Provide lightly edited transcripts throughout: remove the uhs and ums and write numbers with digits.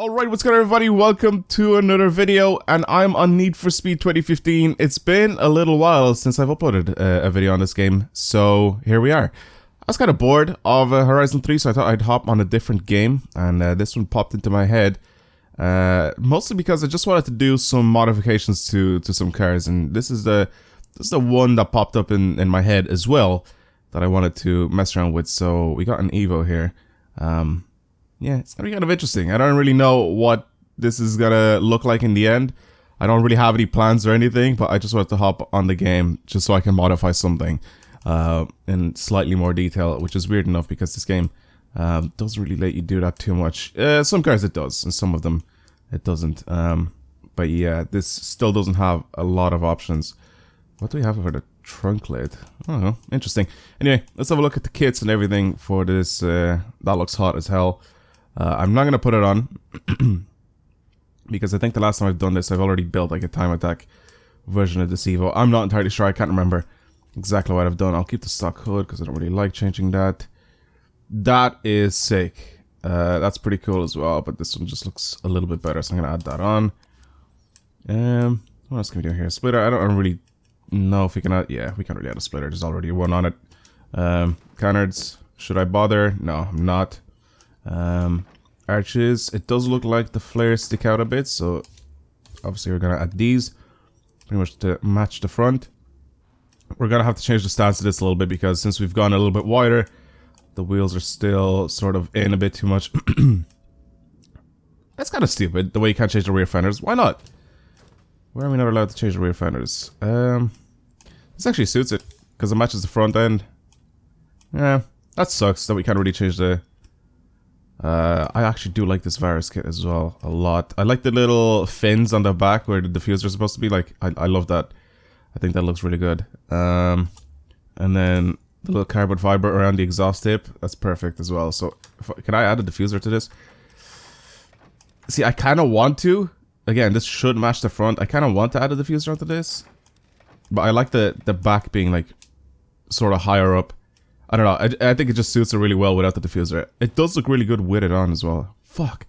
Alright, what's going on everybody? Welcome to another video, and I'm on Need for Speed 2015. It's been a little while since I've uploaded a video on this game, so here we are. I was kind of bored of Horizon 3, so I thought I'd hop on a different game, and this one popped into my head. Mostly because I just wanted to do some modifications to some cars, and this is the one that popped up in my head as well that I wanted to mess around with. So we got an EVO here. Yeah, it's gonna be kind of interesting. I don't really know what this is gonna look like in the end. I don't really have any plans or anything, but I just wanted to hop on the game just so I can modify something in slightly more detail, which is weird enough because this game doesn't really let you do that too much. Some cars it does, and some of them it doesn't. But yeah, this still doesn't have a lot of options. What do we have for the trunk lid? I don't know. Interesting. Anyway, let's have a look at the kits and everything for this. That looks hot as hell. I'm not going to put it on because I think the last time I've done this, I've already built like a time attack version of this EVO. I'm not entirely sure. I can't remember exactly what I've done. I'll keep the stock hood because I don't really like changing that. That is sick. That's pretty cool as well, but this one just looks a little bit better, so I'm going to add that on. What else can we do here? Splitter. I don't really know if we can add... Yeah, we can't really add a splitter. There's already one on it. Canards. Should I bother? No, I'm not. Arches, it does look like the flares stick out a bit, so obviously we're gonna add these pretty much to match the front. We're gonna have to change the stance of this a little bit because since we've gone a little bit wider, the wheels are still sort of in a bit too much. That's kind of stupid, the way you can't change the rear fenders. Why not? Why are we not allowed to change the rear fenders? This actually suits it because it matches the front end. Yeah, that sucks that we can't really change the... I actually do like this Varus kit as well a lot. I like the little fins on the back where the diffuser is supposed to be. Like, I love that. I think that looks really good. And then the little carbon fiber around the exhaust tip. That's perfect as well. So, can I add a diffuser to this? See, I kind of want to. Again, this should match the front. I kind of want to add a diffuser onto this. But I like the back being like sort of higher up. I don't know, I think it just suits it really well without the diffuser. It does look really good with it on as well. Fuck.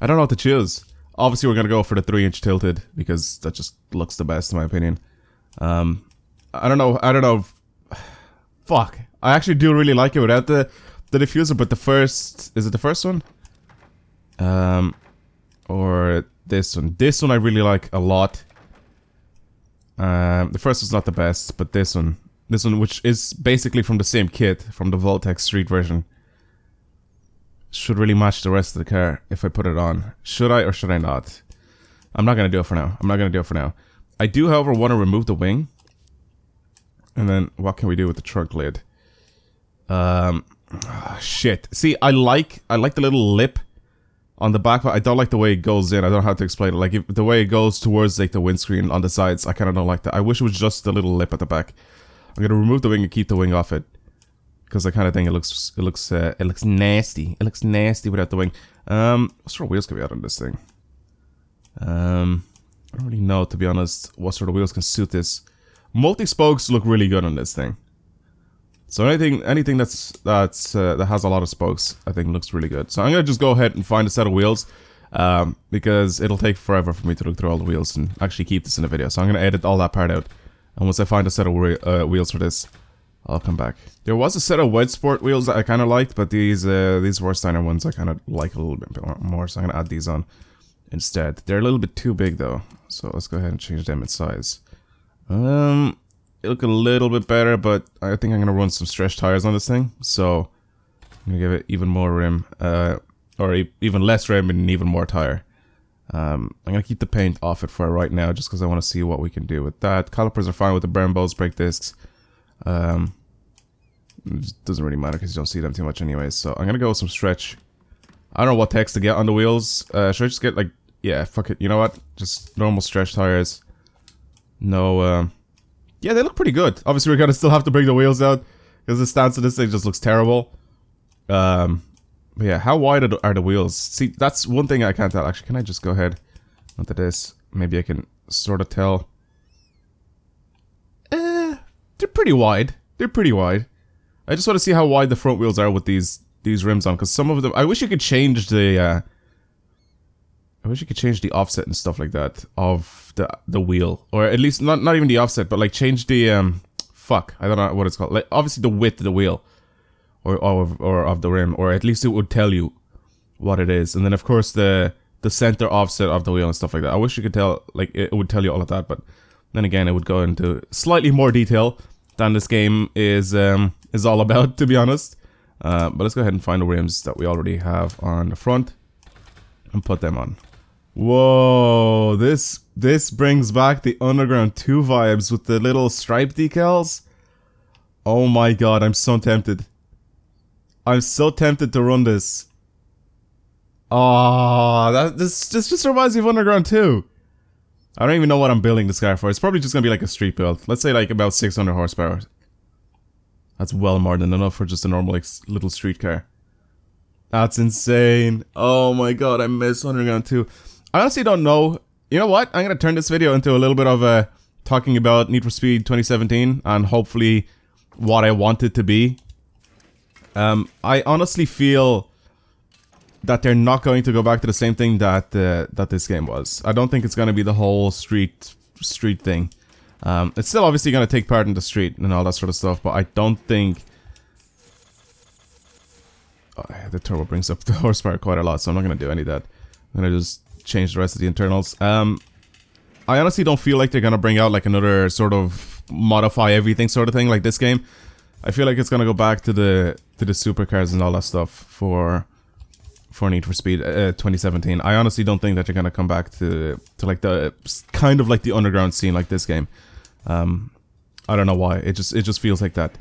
I don't know what to choose. Obviously we're gonna go for the 3-inch tilted, because that just looks the best in my opinion. I don't know. Fuck. I actually do really like it without the diffuser, but the first... Is it the first one? Or this one. This one I really like a lot. The first one's not the best, but this one... This one, which is basically from the same kit, from the Voltex Street version, should really match the rest of the car if I put it on. Should I or should I not? I'm not going to do it for now. I do, however, want to remove the wing. And then, what can we do with the trunk lid? Shit. See, I like the little lip on the back, but I don't like the way it goes in. I don't know how to explain it. Like, the way it goes towards like the windscreen on the sides, I kind of don't like that. I wish it was just the little lip at the back. I'm gonna remove the wing and keep the wing off it, because I kind of think it looks nasty. It looks nasty without the wing. What sort of wheels can we add on this thing? I don't really know, to be honest, what sort of wheels can suit this. Multi spokes look really good on this thing. So anything that has a lot of spokes, I think looks really good. So I'm gonna just go ahead and find a set of wheels, because it'll take forever for me to look through all the wheels and actually keep this in a video. So I'm gonna edit all that part out. And once I find a set of wheels for this, I'll come back. There was a set of Wedge Sport wheels that I kind of liked, but these Warsteiner ones I kind of like a little bit more, so I'm going to add these on instead. They're a little bit too big though, so let's go ahead and change them in size. They look a little bit better, but I think I'm going to run some stretch tires on this thing, so I'm going to give it even more rim, or even less rim and even more tire. I'm going to keep the paint off it for right now, just because I want to see what we can do with that. Calipers are fine with the Brembos, brake discs. It doesn't really matter because you don't see them too much anyways. So I'm going to go with some stretch. I don't know what text to get on the wheels. Should I just get like... Yeah, fuck it. You know what? Just normal stretch tires. No, yeah, they look pretty good. Obviously, we're going to still have to bring the wheels out, because the stance of this thing just looks terrible. But yeah, how wide are the wheels? See, that's one thing I can't tell. Actually, can I just go ahead onto this? Maybe I can sort of tell. They're pretty wide. They're pretty wide. I just want to see how wide the front wheels are with these rims on, because some of them... I wish you could change the I wish you could change the offset and stuff like that of the wheel, or at least not even the offset, but like change the fuck, I don't know what it's called. Like obviously the width of the wheel, or of the rim, or at least it would tell you what it is. And then of course the center offset of the wheel and stuff like that. I wish you could tell, like it would tell you all of that, but then again it would go into slightly more detail than this game is all about, to be honest. But let's go ahead and find the rims that we already have on the front and put them on. Whoa, this brings back the Underground 2 vibes with the little stripe decals. Oh my god, I'm so tempted. I'm so tempted to run this. Oh, this just reminds me of Underground 2. I don't even know what I'm building this car for. It's probably just gonna be like a street build. Let's say like about 600 horsepower. That's well more than enough for just a normal like, little street car. That's insane. Oh my god, I miss Underground 2. I honestly don't know. You know what? I'm gonna turn this video into a little bit of talking about Need for Speed 2017 and hopefully what I want it to be. I honestly feel that they're not going to go back to the same thing that this game was. I don't think it's going to be the whole street thing. It's still obviously going to take part in the street and all that sort of stuff, but I don't think... Oh, the turbo brings up the horsepower quite a lot, so I'm not going to do any of that. I'm going to just change the rest of the internals. I honestly don't feel like they're going to bring out like another sort of modify everything sort of thing like this game. I feel like it's going to go back to the supercars and all that stuff for Need for Speed 2017. I honestly don't think that they're gonna come back to like the kind of like the underground scene like this game. I don't know why. It just feels like that.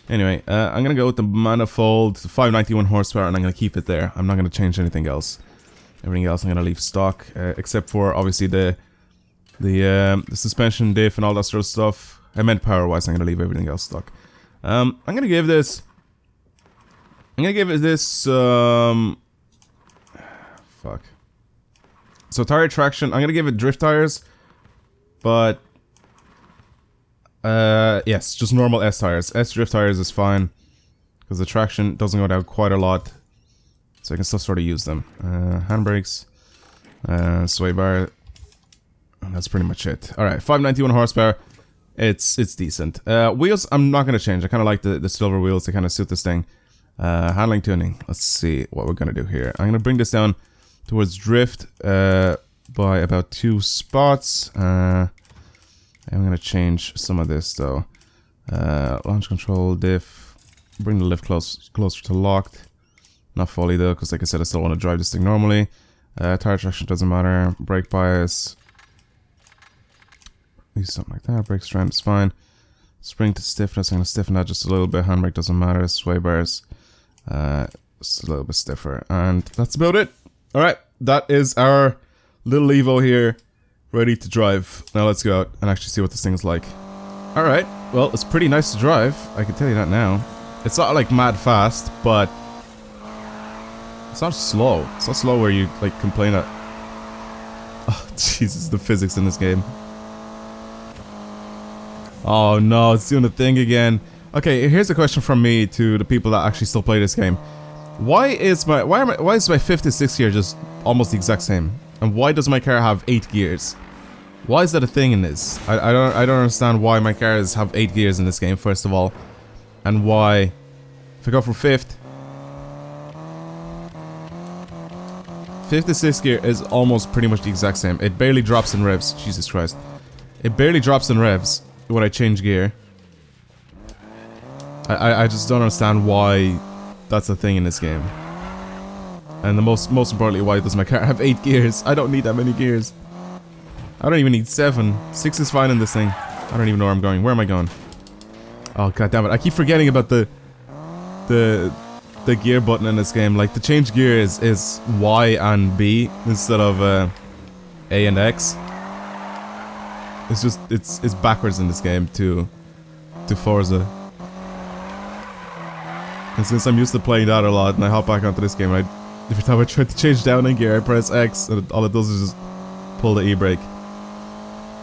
Anyway, I'm gonna go with the manifold 591 horsepower, and I'm gonna keep it there. I'm not gonna change anything else. Everything else I'm gonna leave stock, except for obviously the suspension diff and all that sort of stuff. I meant power wise. I'm gonna leave everything else stock. I'm gonna give this. Fuck. So tire traction, I'm gonna give it drift tires, but yes, just normal S tires. S drift tires is fine because the traction doesn't go down quite a lot, so I can still sort of use them. Handbrakes, sway bar, and that's pretty much it. All right, 591 horsepower. It's decent. Wheels, I'm not gonna change. I kind of like the silver wheels to kind of suit this thing. Handling tuning. Let's see what we're gonna do here. I'm gonna bring this down towards drift by about 2 spots. I'm gonna change some of this though. Launch control, diff. Bring the lift closer to locked. Not fully though, because like I said, I still want to drive this thing normally. Tire traction doesn't matter. Brake bias. Use something like that. Brake strength is fine. Spring to stiffness. I'm gonna stiffen that just a little bit. Handbrake doesn't matter. Sway bars. Just a little bit stiffer, and that's about it. Alright, that is our little Evo here, ready to drive. Now let's go out and actually see what this thing is like. Alright, well, it's pretty nice to drive, I can tell you that now. It's not like mad fast, but it's not slow. It's not slow where you like complain that... Oh, Jesus, the physics in this game. Oh no, it's doing the thing again. Okay, here's a question from me to the people that actually still play this game. Why is my 5th and 6th gear just almost the exact same? And why does my car have 8 gears? Why is that a thing in this? I don't understand why my cars have 8 gears in this game, first of all. And why, if I go from 5th to 6th gear is almost pretty much the exact same. It barely drops in revs. Jesus Christ. It barely drops in revs when I change gear. I just don't understand why that's a thing in this game. And the most importantly, why does my car have 8 gears? I don't need that many gears. I don't even need 7. 6 is fine in this thing. I don't even know where I'm going. Where am I going? Oh god damn it. I keep forgetting about the gear button in this game. Like the change gear is Y and B instead of A and X. It's just it's backwards in this game to Forza. And since I'm used to playing that a lot and I hop back onto this game, every time I try to change down in gear, I press X and all it does is just pull the e-brake.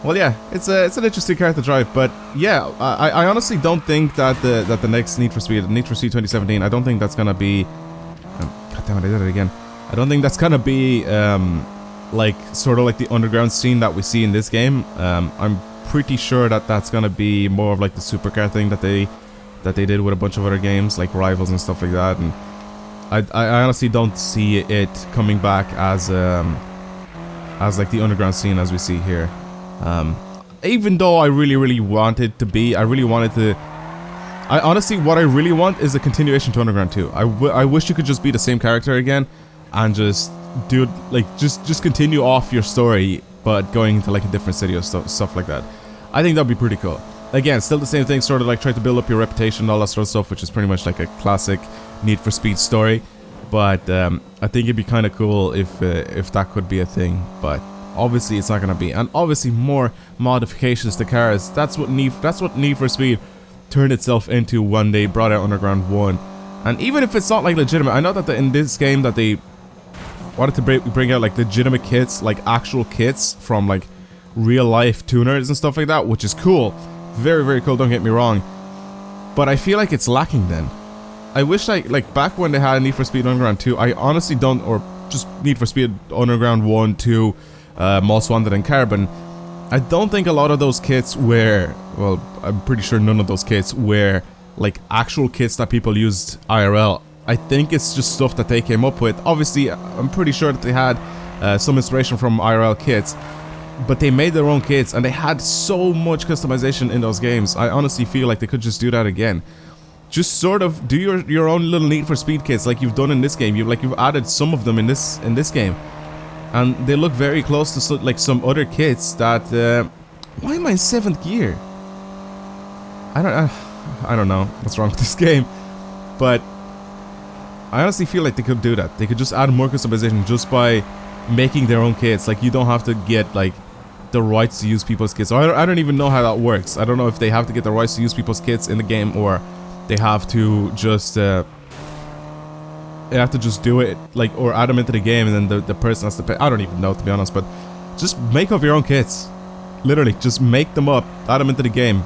Well, yeah, it's an interesting car to drive, but yeah, I honestly don't think that the next Need for Speed 2017, I don't think that's gonna be... God damn it, I did it again. I don't think that's gonna be like sort of like the underground scene that we see in this game. I'm pretty sure that that's gonna be more of like the supercar thing that they did with a bunch of other games like Rivals and stuff like that. And I honestly don't see it coming back as like the underground scene as we see here. Even though I really want it to be, I honestly, what I really want is a continuation to Underground 2. I wish you could just be the same character again and just do it, like, just continue off your story, but going to like a different city or stuff like that. I think that'd be pretty cool. Again, still the same thing, sort of like try to build up your reputation and all that sort of stuff, which is pretty much like a classic Need for Speed story. But I think it'd be kind of cool if that could be a thing, but obviously it's not gonna be. And obviously more modifications to cars. That's what Need for Speed turned itself into when they brought out Underground 1. And even if it's not like legitimate, I know that in this game that they wanted to bring out like legitimate kits, like actual kits from like real life tuners and stuff like that, which is cool. Very cool, don't get me wrong. But I feel like it's lacking then. I wish like back when they had Need for Speed Underground 2, I honestly don't, or just Need for Speed Underground 1, 2, Most Wanted and Carbon, I don't think a lot of those kits were, well, I'm pretty sure none of those kits were like actual kits that people used IRL. I think it's just stuff that they came up with. Obviously, I'm pretty sure that they had some inspiration from IRL kits, but they made their own kits and they had so much customization in those games. I honestly feel like they could just do that again. Just sort of do your own little Need for Speed kits like you've done in this game. You've added some of them in this game. And they look very close to like some other kits that. Why am I in 7th gear? I don't know what's wrong with this game, but I honestly feel like they could do that. They could just add more customization just by making their own kits. Like you don't have to get like the rights to use people's kits. So I don't even know how that works. I don't know if they have to get the rights to use people's kits in the game or they have to just. They have to just do it, like, or add them into the game and then the person has to pay. I don't even know, to be honest, but just make up your own kits. Literally, just make them up, add them into the game.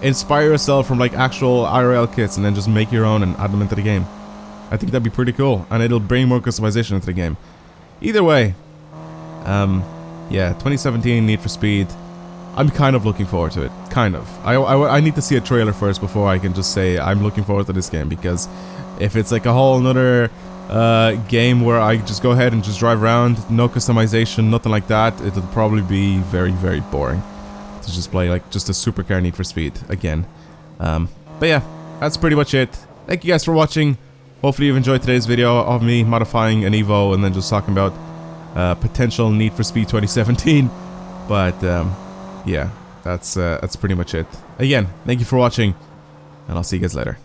Inspire yourself from, like, actual IRL kits and then just make your own and add them into the game. I think that'd be pretty cool, and it'll bring more customization into the game. Either way, yeah, 2017 Need for Speed. I'm kind of looking forward to it, kind of. I need to see a trailer first before I can just say I'm looking forward to this game, because if it's like a whole another game where I just go ahead and just drive around, no customization, nothing like that, it'll probably be very boring to just play like just a supercar Need for Speed again. But yeah, that's pretty much it. Thank you guys for watching. Hopefully you've enjoyed today's video of me modifying an EVO and then just talking about potential Need for Speed 2017. But yeah, that's pretty much it. Again, thank you for watching, and I'll see you guys later.